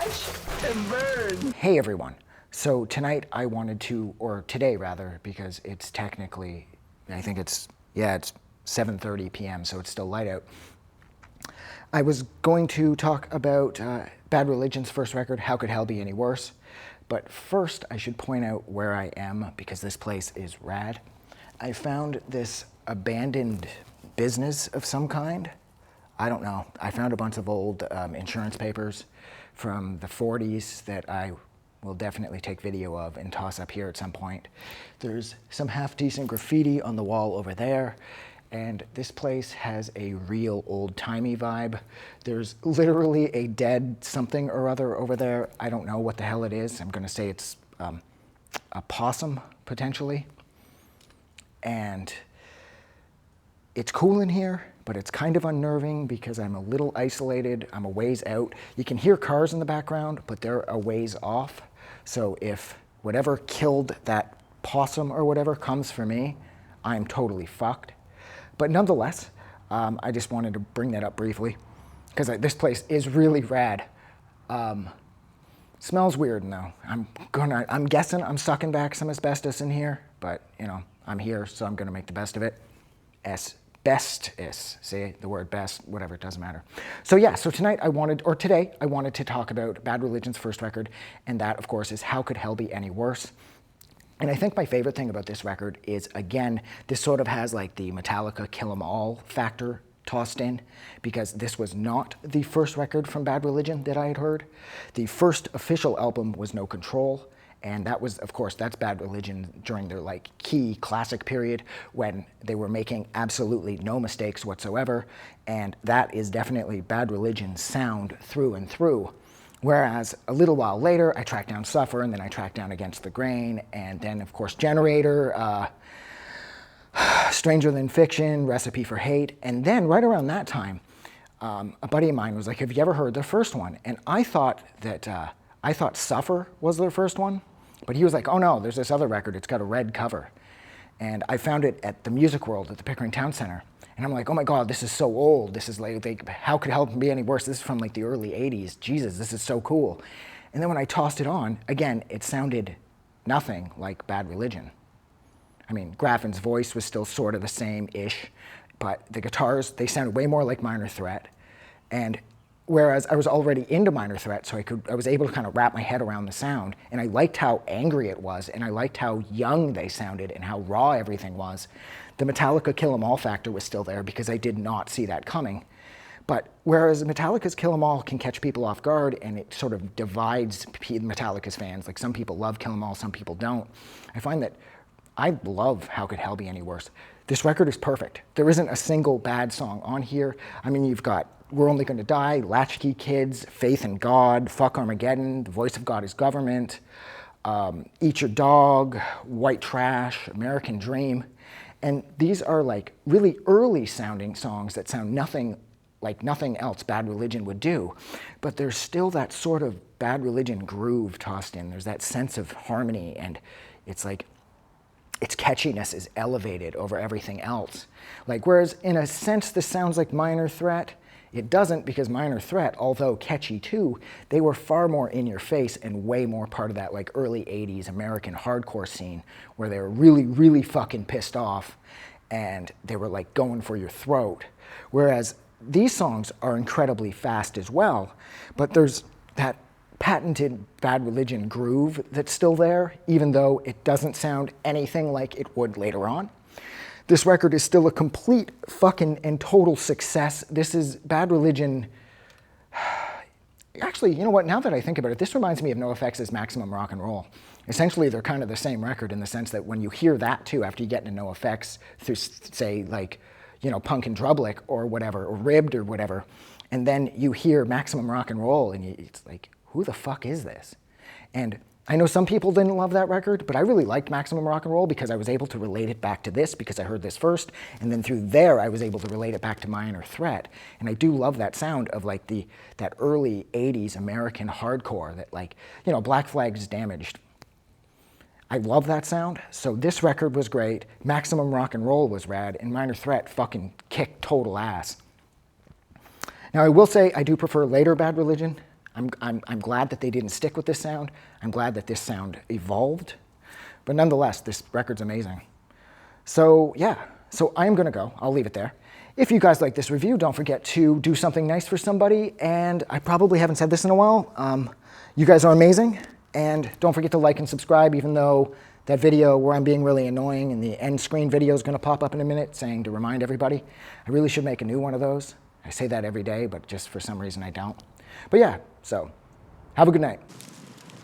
Watch and burn. Hey everyone. So tonight I wanted to, or today rather, because it's technically, I think it's 7:30 p.m., so it's still light out. I was going to talk about Bad Religion's first record, How Could Hell Be Any Worse? But first I should point out where I am, because this place is rad. I found this abandoned business of some kind. I don't know. I found a bunch of old insurance papers from the 40s that I will definitely take video of and toss up here at some point. There's some half-decent graffiti on the wall over there, and this place has a real old-timey vibe. There's literally a dead something or other over there. I don't know what the hell it is. I'm gonna say it's a possum, potentially. And it's cool in here, but it's kind of unnerving because I'm a little isolated. I'm a ways out. You can hear cars in the background, but they're a ways off. So if whatever killed that possum or whatever comes for me, I'm totally fucked. But nonetheless, I just wanted to bring that up briefly because this place is really rad. Smells weird though. I'm guessing I'm sucking back some asbestos in here, but you know, I'm here, so I'm gonna make the best of it. Asbestos, see the word best, whatever, it doesn't matter. So yeah, so today I wanted to talk about Bad Religion's first record, and that of course is How Could Hell Be Any Worse? And I think my favorite thing about this record is, again, this sort of has like the Metallica Kill 'Em All factor tossed in, because this was not the first record from Bad Religion that I had heard. The first official album was No Control, and that was, of course, that's Bad Religion during their like key classic period when they were making absolutely no mistakes whatsoever, and that is definitely Bad Religion's sound through and through. Whereas a little while later, I tracked down Suffer, and then I tracked down Against the Grain, and then of course Generator, Stranger Than Fiction, Recipe for Hate, and then right around that time, a buddy of mine was like, have you ever heard the first one? And I thought Suffer was their first one, but he was like, oh no, there's this other record, it's got a red cover. And I found it at the Music World at the Pickering Town Center. And I'm like, oh my God, this is so old. This is like How Could Hell Be Any Worse? This is from like the early 80s. Jesus, this is so cool. And then when I tossed it on, again, it sounded nothing like Bad Religion. I mean, Graffin's voice was still sort of the same-ish, but the guitars, they sounded way more like Minor Threat. And whereas I was already into Minor Threat, so I was able to kind of wrap my head around the sound, and I liked how angry it was, and I liked how young they sounded and how raw everything was. The Metallica Kill 'Em All factor was still there because I did not see that coming. But whereas Metallica's Kill 'Em All can catch people off guard, and it sort of divides Metallica's fans, like some people love Kill 'Em All, some people don't, I find that I love How Could Hell Be Any Worse? This record is perfect. There isn't a single bad song on here. I mean, you've got We're Only Gonna Die, Latchkey Kids, Faith in God, Fuck Armageddon, The Voice of God is Government, Eat Your Dog, White Trash, American Dream. And these are like really early sounding songs that sound nothing like nothing else Bad Religion would do. But there's still that sort of Bad Religion groove tossed in. There's that sense of harmony, and it's like, its catchiness is elevated over everything else. Like, whereas in a sense this sounds like Minor Threat, it doesn't, because Minor Threat, although catchy too, they were far more in your face and way more part of that like early 80s American hardcore scene where they were really, really fucking pissed off and they were like going for your throat. Whereas these songs are incredibly fast as well, but there's that patented Bad Religion groove that's still there, even though it doesn't sound anything like it would later on. This record is still a complete fucking and total success. This is Bad Religion. Actually, you know what, now that I think about it, this reminds me of NoFX's Maximum Rock and Roll. Essentially, they're kind of the same record in the sense that when you hear that too, after you get into NoFX through, say, like, you know, Punk and Drublick or whatever, or Ribbed or whatever, and then you hear Maximum Rock and Roll, and it's like, who the fuck is this? And I know some people didn't love that record, but I really liked Maximum Rock and Roll because I was able to relate it back to this because I heard this first, and then through there I was able to relate it back to Minor Threat. And I do love that sound of like that early 80s American hardcore that, like, you know, Black Flag's Damaged. I love that sound, so this record was great, Maximum Rock and Roll was rad, and Minor Threat fucking kicked total ass. Now I will say I do prefer later Bad Religion. I'm glad that they didn't stick with this sound. I'm glad that this sound evolved. But nonetheless, this record's amazing. So yeah, so I'm gonna go. I'll leave it there. If you guys like this review, don't forget to do something nice for somebody. And I probably haven't said this in a while. You guys are amazing. And don't forget to like and subscribe, even though that video where I'm being really annoying and the end screen video is gonna pop up in a minute saying to remind everybody. I really should make a new one of those. I say that every day, but just for some reason I don't. But yeah, so have a good night.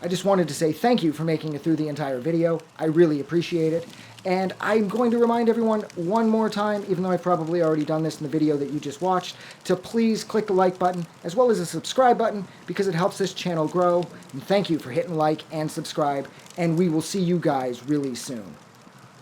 I just wanted to say thank you for making it through the entire video. I really appreciate it. And I'm going to remind everyone one more time, even though I've probably already done this in the video that you just watched, to please click the like button as well as the subscribe button because it helps this channel grow. And thank you for hitting like and subscribe, and we will see you guys really soon.